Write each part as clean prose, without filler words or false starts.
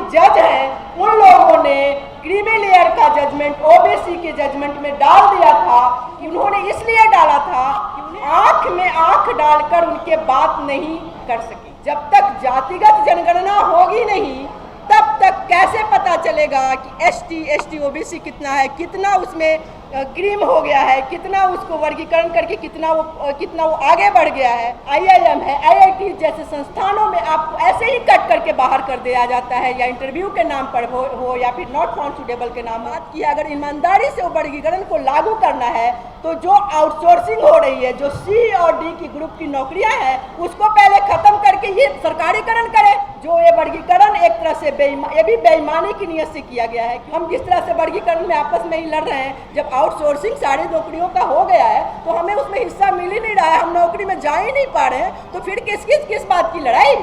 जज हैं उन लोगों ने क्रीमी लेयर का जजमेंट ओबीसी के जजमेंट में डाल दिया था कि उन्होंने इसलिए डाला था कि आंख में आंख डालकर उनके बात नहीं कर सके। जब तक जातिगत जनगणना होगी नहीं तब तक कैसे पता चलेगा कि एसटी ओबीसी कितना है, कितना उसमें क्रीम हो गया है, कितना उसको वर्गीकरण करके कितना वो आगे बढ़ गया है। आईआईएम है, आईआईटी जैसे संस्थानों में आपको ऐसे ही कट करके बाहर कर दिया जाता है, या इंटरव्यू के नाम पर हो या फिर नॉट फाउंड सुटेबल के नाम। बात की अगर ईमानदारी से वो वर्गीकरण को लागू करना है तो जो आउटसोर्सिंग हो रही है, जो सी और डी की ग्रुप की नौकरियां हैं, उसको पहले खत्म करके ये सरकारीकरण करे। जो ये वर्गीकरण एक तरह से ये भी बेईमानी की नियत से किया गया है कि हम जिस तरह से वर्गीकरण में आपस में ही लड़ रहे हैं, जब आउटसोर्सिंग सारी नौकरियों का हो गया है तो हमें उसमें हिस्सा मिल ही नहीं रहा है, हम नौकरी में जा ही नहीं पा रहे हैं, तो फिर किस बात की लड़ाई।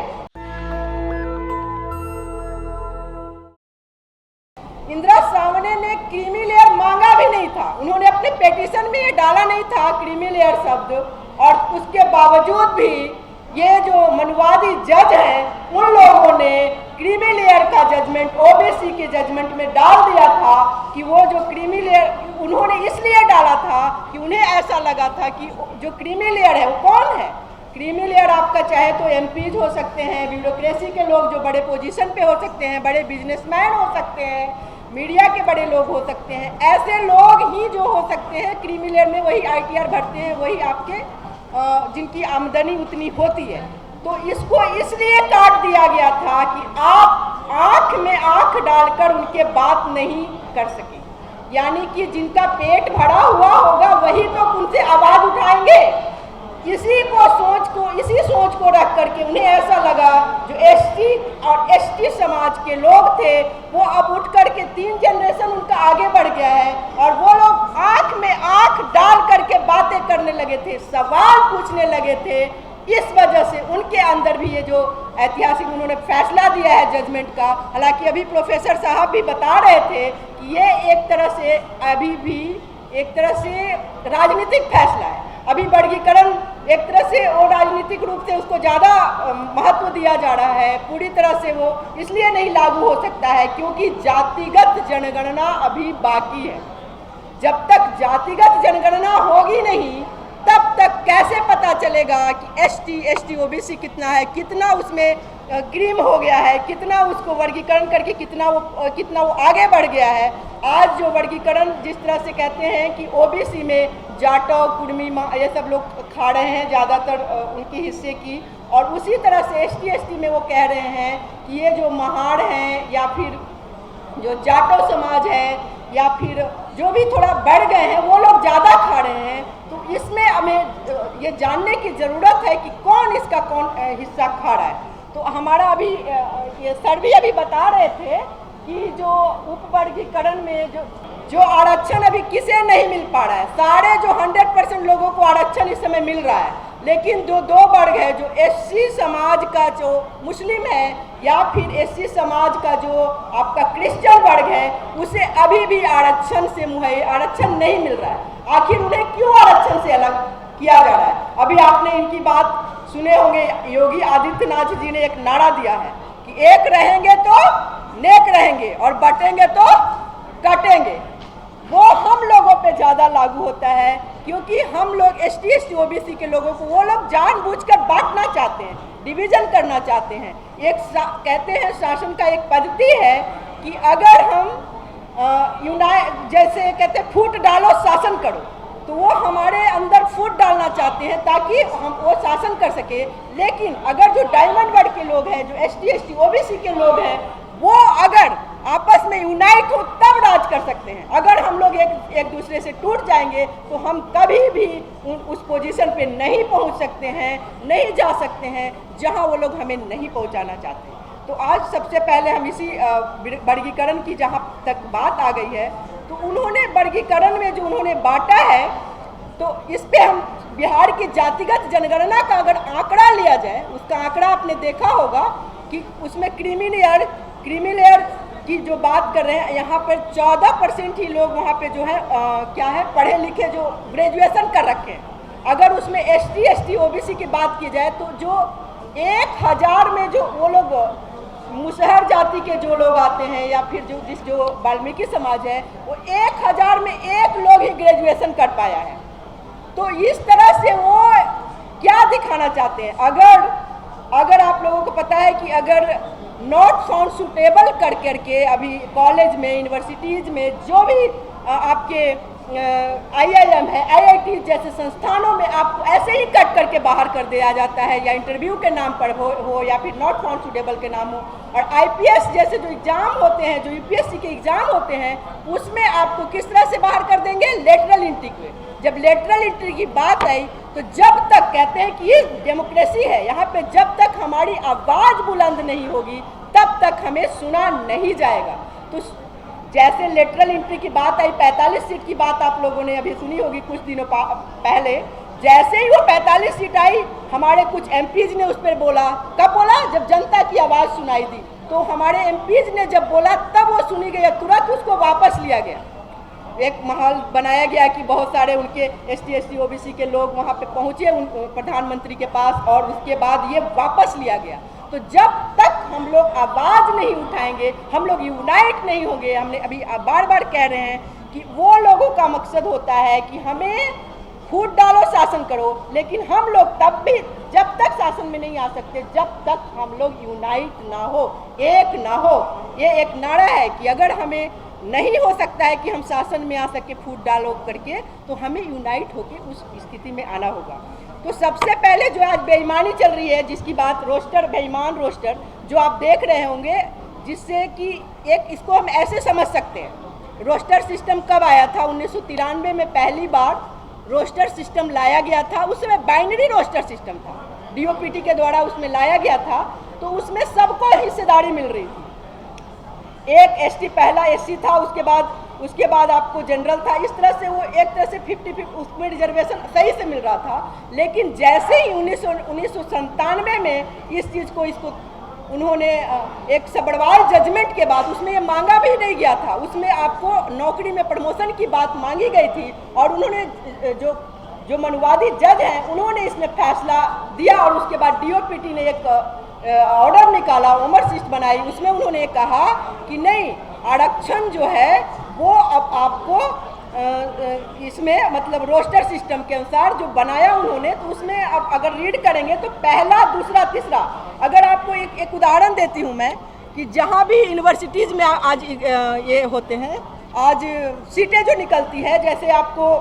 इंदिरा सावने ने क्रीमी लेयर मांगा भी नहीं था, उन्होंने अपने पिटीशन में ये डाला नहीं था क्रीमी लेयर शब्द, और उसके बावजूद भी ये जो मनुवादी जज हैं उन लोगों ने क्रीमी लेयर का जजमेंट ओबीसी के जजमेंट में डाल दिया था कि वो जो क्रीमी लेयर उन्होंने इसलिए डाला था कि उन्हें ऐसा लगा था कि जो क्रीमी लेयर है वो कौन है। क्रीमी लेयर आपका चाहे तो एमपीज हो सकते हैं, ब्यूरोक्रेसी के लोग जो बड़े पोजीशन पे हो सकते हैं, बड़े बिजनेसमैन हो सकते हैं, मीडिया के बड़े लोग हो सकते हैं, ऐसे लोग ही जो हो सकते हैं क्रीमी लेयर में, वही आईटीआर भरते हैं, वही आपके जिनकी आमदनी उतनी होती है। तो इसको इसलिए काट दिया गया था कि आप आंख में आंख डालकर उनके बात नहीं कर सके, यानी कि जिनका पेट भरा हुआ होगा वही तो उनसे आवाज उठाएंगे। इसी सोच को रख करके उन्हें ऐसा लगा जो एसटी और एसटी समाज के लोग थे वो अब उठ करके 3 जनरेशन उनका आगे बढ़ गया है और वो लोग आंख में आंख डाल करके बातें करने लगे थे, सवाल पूछने लगे थे। इस वजह से उनके अंदर भी ये जो ऐतिहासिक उन्होंने फैसला दिया है जजमेंट का, हालांकि अभी प्रोफेसर साहब भी बता रहे थे कि ये एक तरह से अभी भी एक तरह से राजनीतिक फैसला है। अभी वर्गीकरण एक तरह से वो राजनीतिक रूप से उसको ज़्यादा महत्व दिया जा रहा है, पूरी तरह से वो इसलिए नहीं लागू हो सकता है क्योंकि जातिगत जनगणना अभी बाकी है। जब तक जातिगत जनगणना होगी नहीं तब तक कैसे पता चलेगा कि एसटी ओबीसी कितना है, कितना उसमें क्रीम हो गया है, कितना उसको वर्गीकरण करके कितना वो आगे बढ़ गया है। आज जो वर्गीकरण जिस तरह से कहते हैं कि ओबीसी में जाटव, कुर्मी, ये सब लोग खा रहे हैं ज़्यादातर उनके हिस्से की, और उसी तरह से एसटी में वो कह रहे हैं कि ये जो महार हैं या फिर जो जाटव समाज है या फिर जो भी थोड़ा बढ़ गए हैं वो लोग ज़्यादा खा रहे हैं। तो इसमें हमें ये जानने की ज़रूरत है कि कौन इसका हिस्सा खा रहा है। तो हमारा अभी ये सर्वे अभी बता रहे थे कि जो उपवर्गीकरण में जो आरक्षण अभी किसे नहीं मिल पा रहा है, सारे जो 100% लोगों को आरक्षण इस समय मिल रहा है, लेकिन जो 2 वर्ग है, जो एससी समाज का जो मुस्लिम है या फिर एससी समाज का जो आपका क्रिश्चियन वर्ग है, उसे अभी भी आरक्षण से आरक्षण नहीं मिल रहा है। आखिर उन्हें क्यों आरक्षण से अलग किया जा रहा है? अभी आपने इनकी बात सुने होंगे, योगी आदित्यनाथ जी ने एक नारा दिया है कि एक रहेंगे तो नेक रहेंगे और बटेंगे तो कटेंगे। वो हम लोगों पे ज़्यादा लागू होता है क्योंकि हम लोग एसटी ओबीसी के लोगों को वो लोग जानबूझकर बांटना चाहते हैं, डिवीजन करना चाहते हैं। कहते हैं शासन का एक पद्धति है कि अगर हम जैसे कहते हैं फूट डालो शासन करो, तो वो हमारे अंदर फूट डालना चाहते हैं ताकि हम वो शासन कर सके। लेकिन अगर जो डायमंड वर्ग के लोग हैं, जो एसटी ओबीसी के लोग हैं, वो अगर आपस में यूनाइट हो तब राज कर सकते हैं। अगर हम लोग एक दूसरे से टूट जाएंगे तो हम कभी भी उस पोजीशन पे नहीं पहुंच सकते हैं, नहीं जा सकते हैं जहां वो लोग हमें नहीं पहुंचाना चाहते। तो आज सबसे पहले हम इसी वर्गीकरण की जहां तक बात आ गई है, तो उन्होंने वर्गीकरण में जो उन्होंने बांटा है, तो इस पे हम बिहार की जातिगत जनगणना का अगर आंकड़ा लिया जाए, उसका आंकड़ा आपने देखा होगा कि उसमें क्रीमी लेयर की जो बात कर रहे हैं, यहाँ पर 14% ही लोग वहाँ पे जो है क्या है पढ़े लिखे, जो ग्रेजुएशन कर रखे हैं। अगर उसमें एसटी ओबीसी की बात की जाए तो जो 1000 में जो वो लोग मुसहर जाति जाति के जो लोग आते हैं या फिर जो वाल्मीकि समाज है, वो 1000 में 1 लोग ही ग्रेजुएशन कर पाया है। तो इस तरह से वो क्या दिखाना चाहते हैं? अगर आप लोगों को पता है कि अगर नॉट फाउंड सुटेबल कर करके अभी कॉलेज में, यूनिवर्सिटीज़ में, जो भी आपके IIM है, IIT जैसे संस्थानों में आपको ऐसे ही कट करके बाहर कर दिया जाता है, या इंटरव्यू के नाम पर हो या फिर नॉट फाउंड सुटेबल के नाम हो। और IPS जैसे जो एग्ज़ाम होते हैं, जो UPSC के एग्ज़ाम होते हैं, उसमें आपको किस तरह से बाहर कर देंगे? लेटरल एंट्री में। जब लेटरल एंट्री की बात आई तो जब तक कहते हैं कि ये डेमोक्रेसी है, यहाँ पे जब तक हमारी आवाज़ बुलंद नहीं होगी तब तक हमें सुना नहीं जाएगा। तो जैसे लेटरल एंट्री की बात आई, 45 सीट की बात आप लोगों ने अभी सुनी होगी कुछ दिनों पहले। जैसे ही वो 45 सीट आई, हमारे कुछ MPs ने उस पर बोला। कब बोला? जब जनता की आवाज़ सुनाई दी। तो हमारे MPs ने जब बोला तब वो सुनी गई, तुरंत उसको वापस लिया गया। एक माहौल बनाया गया कि बहुत सारे उनके ST SC OBC के लोग वहाँ पे पहुँचे प्रधानमंत्री के पास, और उसके बाद ये वापस लिया गया। तो जब तक हम लोग आवाज़ नहीं उठाएंगे, हम लोग यूनाइट नहीं होंगे। हमने अभी बार बार कह रहे हैं कि वो लोगों का मकसद होता है कि हमें फूट डालो, शासन करो, लेकिन हम लोग तब भी जब तक शासन में नहीं आ सकते जब तक हम लोग यूनाइट ना हो, एक ना हो। ये एक नारा है कि अगर हमें नहीं हो सकता है कि हम शासन में आ सके फूट डालो करके, तो हमें यूनाइट होकर उस स्थिति में आना होगा। तो सबसे पहले जो आज बेईमानी चल रही है, जिसकी बात रोस्टर, बेईमान रोस्टर जो आप देख रहे होंगे, जिससे कि एक इसको हम ऐसे समझ सकते हैं, रोस्टर सिस्टम कब आया था? 1993 में पहली बार रोस्टर सिस्टम लाया गया था। उस समय बाइनरी रोस्टर सिस्टम था, DOPT के द्वारा उसमें लाया गया था। तो उसमें सबको हिस्सेदारी मिल रही थी। एक ST पहला SC था, उसके बाद आपको जनरल था। इस तरह से वो एक तरह से 50-50 उसमें रिजर्वेशन सही से मिल रहा था। लेकिन जैसे ही 1997 में इस चीज़ को उन्होंने एक सबड़वाल जजमेंट के बाद, उसमें ये मांगा भी नहीं गया था, उसमें आपको नौकरी में प्रमोशन की बात मांगी गई थी, और उन्होंने जो मनुवादी जज हैं उन्होंने इसमें फैसला दिया। और उसके बाद DOPT ने एक ऑर्डर निकाला, ओवरसीट बनाई। उसमें उन्होंने कहा कि नहीं, आरक्षण जो है वो अब आपको इसमें मतलब रोस्टर सिस्टम के अनुसार जो बनाया उन्होंने, तो उसमें अब अगर रीड करेंगे तो पहला, दूसरा, तीसरा, अगर आपको एक उदाहरण देती हूँ मैं कि जहाँ भी यूनिवर्सिटीज़ में आज ये होते हैं, आज सीटें जो निकलती है, जैसे आपको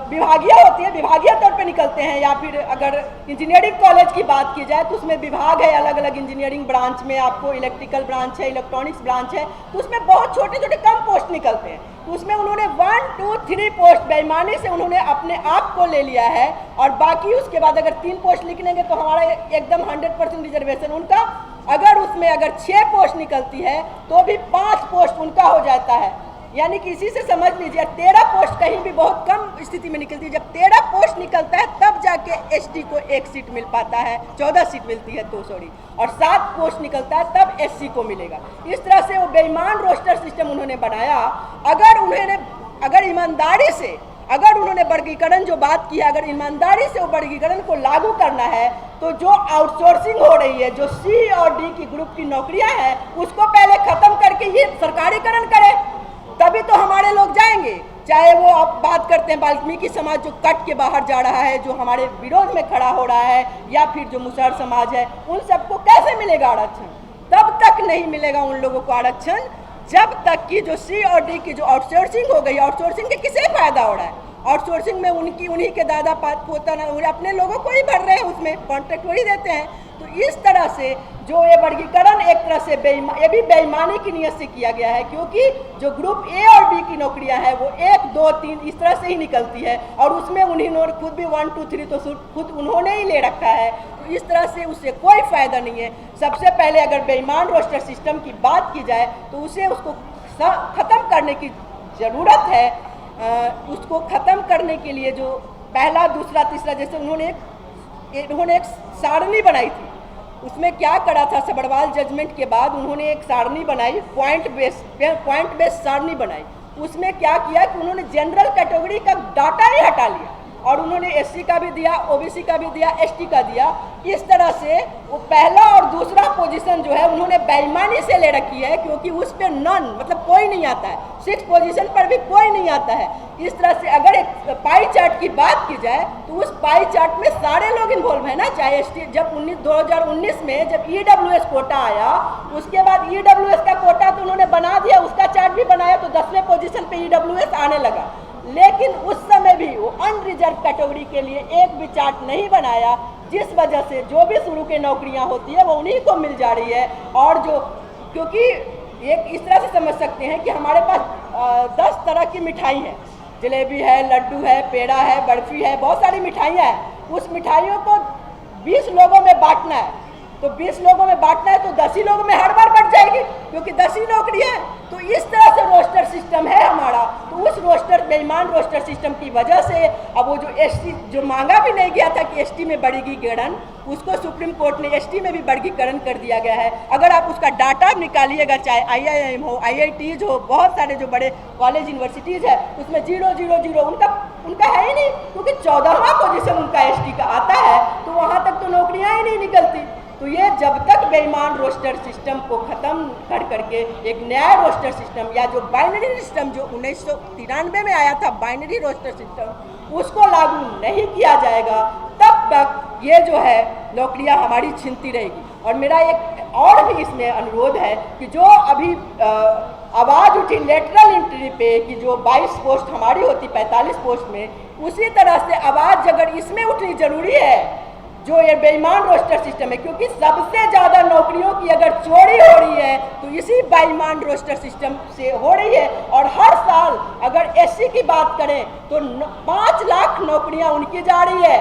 विभागीय होती है, विभागीय तौर पे निकलते हैं, या फिर अगर इंजीनियरिंग कॉलेज की बात की जाए तो उसमें विभाग है, अलग अलग इंजीनियरिंग ब्रांच में आपको इलेक्ट्रिकल ब्रांच है, इलेक्ट्रॉनिक्स ब्रांच है, तो उसमें बहुत छोटे छोटे कम पोस्ट निकलते हैं। तो उसमें उन्होंने 1, 2, 3 पोस्ट बेईमानी से उन्होंने अपने आप को ले लिया है, और बाकी उसके बाद अगर 3 पोस्ट लिखेंगे तो हमारा एकदम 100% रिजर्वेशन उनका। अगर उसमें अगर 6 पोस्ट निकलती है तो भी 5 पोस्ट उनका हो जाता है। यानी कि इसी से समझ लीजिए 13 पोस्ट कहीं भी बहुत कम स्थिति में निकलती है। जब 13 पोस्ट निकलता है तब जाके ST को 1 सीट मिल पाता है, 14 सीट मिलती है तो सॉरी, और 7 पोस्ट निकलता है तब SC को मिलेगा। इस तरह से वो बेईमान रोस्टर सिस्टम उन्होंने बनाया। अगर ईमानदारी से, अगर उन्होंने वर्गीकरण जो बात की है, अगर ईमानदारी से वो वर्गीकरण को लागू करना है, तो जो आउटसोर्सिंग हो रही है, जो C और D की ग्रुप की नौकरियां हैं, उसको पहले खत्म करके ये सरकारीकरण करें, तभी तो हमारे लोग जाएंगे। चाहे वो आप बात करते हैं वाल्मीकि समाज जो कट के बाहर जा रहा है, जो हमारे विरोध में खड़ा हो रहा है, या फिर जो मुसहर समाज है, उन सबको कैसे मिलेगा आरक्षण? तब तक नहीं मिलेगा उन लोगों को आरक्षण जब तक कि जो C और D की जो आउटसोर्सिंग हो गई, आउटसोर्सिंग के किसे फायदा हो रहा है? आउटसोर्सिंग में उन्हीं के दादा पोता अपने लोगों को ही भर रहे हैं, उसमें कॉन्ट्रैक्ट वही देते हैं। तो इस तरह से जो ये वर्गीकरण एक तरह से ये भी बेईमानी की नीयत से किया गया है, क्योंकि जो ग्रुप A और B की नौकरियां हैं वो 1, 2, 3 इस तरह से ही निकलती है, और उसमें उन्होंने खुद भी 1, 2, 3 तो खुद उन्होंने ही ले रखा है। तो इस तरह से उससे कोई फ़ायदा नहीं है। सबसे पहले अगर बेईमान रोस्टर सिस्टम की बात की जाए तो उसको ख़त्म करने की ज़रूरत है। उसको ख़त्म करने के लिए जो पहला, दूसरा, तीसरा, जैसे उन्होंने एक सारणी बनाई थी, उसमें क्या करा था, सबड़वाल जजमेंट के बाद उन्होंने एक सारणी बनाई, पॉइंट बेस सारणी बनाई। उसमें क्या किया कि उन्होंने जनरल कैटेगरी का डाटा ही हटा लिया। और उन्होंने एससी का भी दिया, ओबीसी का भी दिया, एसटी का दिया। इस तरह से वो पहला और दूसरा पोजीशन जो है उन्होंने बेईमानी से ले रखी है, क्योंकि उस पर नॉन मतलब कोई नहीं आता है, 6 पोजीशन पर भी कोई नहीं आता है। इस तरह से अगर एक पाई चार्ट की बात की जाए तो उस पाई चार्ट में सारे लोग इन्वॉल्व है ना, चाहे एसटी, जब 2019 में जब ईडब्ल्यूएस कोटा आया, उसके बाद ईडब्ल्यूएस का कोटा तो उन्होंने बना दिया, उसका चार्ट भी बनाया, तो 10वें पोजीशन पे ईडब्ल्यूएस आने लगा। लेकिन उस समय भी वो अनरिजर्व कैटेगरी के लिए एक भी चार्ट नहीं बनाया, जिस वजह से जो भी शुरू की नौकरियां होती है वो उन्हीं को मिल जा रही है। और जो, क्योंकि एक इस तरह से समझ सकते हैं कि हमारे पास 10 तरह की मिठाई है, जलेबी है, लड्डू है, पेड़ा है, बर्फी है, बहुत सारी मिठाइयाँ हैं। उस मिठाइयों को 20 लोगों में बांटना है, तो 20 लोगों में बांटना है तो 10 ही लोगों में हर बार बढ़ जाएगी, क्योंकि 10 ही नौकरियां हैं। तो इस तरह से रोस्टर सिस्टम है हमारा। तो उस रोस्टर, बेईमान रोस्टर सिस्टम की वजह से अब वो जो एसटी जो मांगा भी नहीं गया था कि एसटी में वर्गीकरण, उसको सुप्रीम कोर्ट ने एसटी में भी वर्गीकरण कर दिया गया है। अगर आप उसका डाटा निकालिएगा, चाहे आईआईएम हो, आईआईटीज हो, बहुत सारे जो बड़े कॉलेज यूनिवर्सिटीज़ है, उसमें 000 उनका है ही नहीं, क्योंकि 14वां पोजीशन उनका एसटी का आता है, तो वहाँ तक तो नौकरियाँ ही नहीं निकलती। तो ये जब तक बेईमान रोस्टर सिस्टम को ख़त्म कर करके एक नया रोस्टर सिस्टम, या जो बाइनरी सिस्टम जो 1993 में आया था, बाइनरी रोस्टर सिस्टम, उसको लागू नहीं किया जाएगा, तब तक ये जो है नौकरियां हमारी छिनती रहेगी। और मेरा एक और भी इसमें अनुरोध है कि जो अभी आवाज़ उठी लेटरल एंट्री पे कि जो 22 पोस्ट हमारी होती 45 पोस्ट में, उसी तरह से आवाज़ अगर इसमें उठनी जरूरी है जो ये बेईमान रोस्टर सिस्टम है, क्योंकि सबसे ज़्यादा नौकरियों की अगर चोरी हो रही है तो इसी बेईमान रोस्टर सिस्टम से हो रही है। और हर साल अगर एससी की बात करें तो 5 लाख नौकरियां उनकी जा रही है,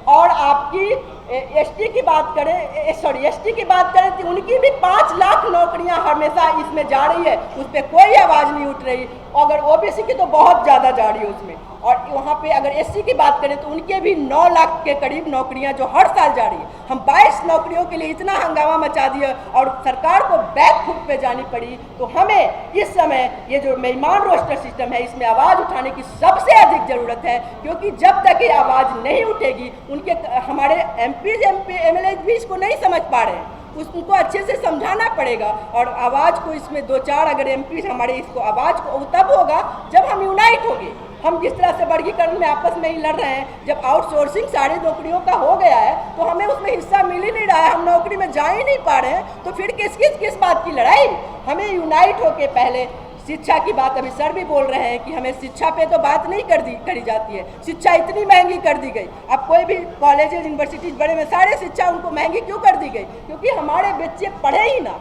और आपकी एसटी की बात करें, एसटी की बात करें तो उनकी भी 5 लाख नौकरियां हमेशा इसमें जा रही है, उस पर कोई आवाज़ नहीं उठ रही। अगर ओबीसी की तो बहुत ज़्यादा जा रही है उसमें, और वहाँ पे अगर एससी की बात करें तो उनके भी 9 लाख के करीब नौकरियां जो हर साल जा रही है। हम 22 नौकरियों के लिए इतना हंगामा मचा दिया और सरकार को बैक फुट पे जानी पड़ी। तो हमें इस समय ये जो बेईमान रोस्टर सिस्टम है, इसमें आवाज़ उठाने की सबसे अधिक ज़रूरत है, क्योंकि जब तक ये आवाज़ नहीं उठेगी, उनके हमारे एमएलए भी इसको नहीं समझ पा रहे हैं, उनको अच्छे से समझाना पड़ेगा। और आवाज़ को इसमें 2-4 अगर एमपी हमारे इसको आवाज़ को तब होगा जब हम यूनाइट होंगे। हम जिस तरह से वर्गीकरण में आपस में ही लड़ रहे हैं, जब आउटसोर्सिंग सारी नौकरियों का हो गया है तो हमें उसमें हिस्सा मिल ही नहीं रहा है, हम नौकरी में जा ही नहीं पा रहे हैं, तो फिर किस बात की लड़ाई। हमें यूनाइट होके पहले शिक्षा की बात, अभी सर भी बोल रहे हैं कि हमें शिक्षा पे तो बात नहीं करी जाती है, शिक्षा इतनी महंगी कर दी गई। अब कोई भी कॉलेजेस यूनिवर्सिटीज बड़े में सारे शिक्षा उनको महंगी क्यों कर दी गई? क्योंकि हमारे बच्चे पढ़े ही ना,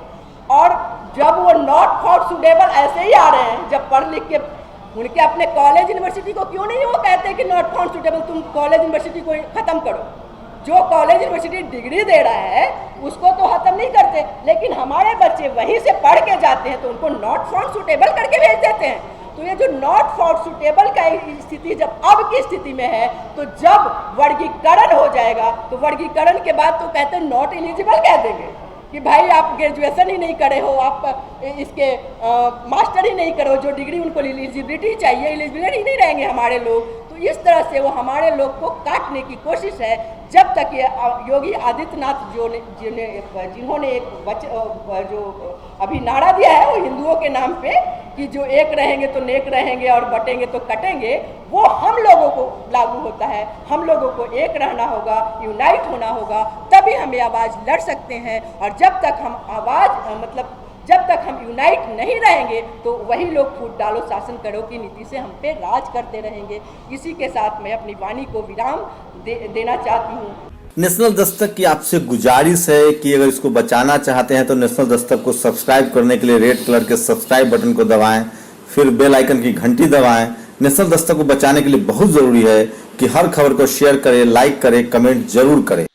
और जब वो नॉट फॉर सुटेबल ऐसे ही आ रहे हैं, जब पढ़ लिख के उनके अपने कॉलेज यूनिवर्सिटी को क्यों नहीं वो कहते कि नॉट फॉर सुटेबल, तुम कॉलेज यूनिवर्सिटी को ख़त्म करो। जो कॉलेज यूनिवर्सिटी डिग्री दे रहा है उसको तो ख़त्म नहीं करते, लेकिन हमारे बच्चे वहीं से पढ़ के जाते हैं तो उनको नॉट फॉर सुटेबल करके भेज देते हैं। तो ये जो नॉट फॉर सुटेबल का स्थिति जब अब की स्थिति में है, तो जब वर्गीकरण हो जाएगा तो वर्गीकरण के बाद तो कहते हैं नॉट एलिजिबल कह देंगे कि भाई आप ग्रेजुएशन ही नहीं करे हो, आप इसके मास्टर ही नहीं करो, जो डिग्री उनको एलिजिबिलिटी चाहिए, एलिजिबिलिटी नहीं रहेंगे हमारे लोग। तो इस तरह से वो हमारे लोग को काटने की कोशिश है। जब तक ये योगी आदित्यनाथ जिन्होंने एक जो अभी नारा दिया है वो हिंदुओं के नाम पे कि जो एक रहेंगे तो नेक रहेंगे और बटेंगे तो कटेंगे, वो हम लोगों को लागू होता है। हम लोगों को एक रहना होगा, यूनाइट होना होगा, तभी हम ये आवाज़ लड़ सकते हैं। और जब तक हम जब तक हम यूनाइट नहीं रहेंगे तो वही लोग फूट डालो शासन करो की नीति से हम पे राज करते रहेंगे। इसी के साथ मैं अपनी वाणी को विराम देना चाहती हूँ। नेशनल दस्तक की आपसे गुजारिश है कि अगर इसको बचाना चाहते हैं तो नेशनल दस्तक को सब्सक्राइब करने के लिए रेड कलर के सब्सक्राइब बटन को दबाएं, फिर बेल आइकन की घंटी दबाएं। नेशनल दस्तक को बचाने के लिए बहुत ज़रूरी है कि हर खबर को शेयर करें, लाइक करें, कमेंट जरूर करें।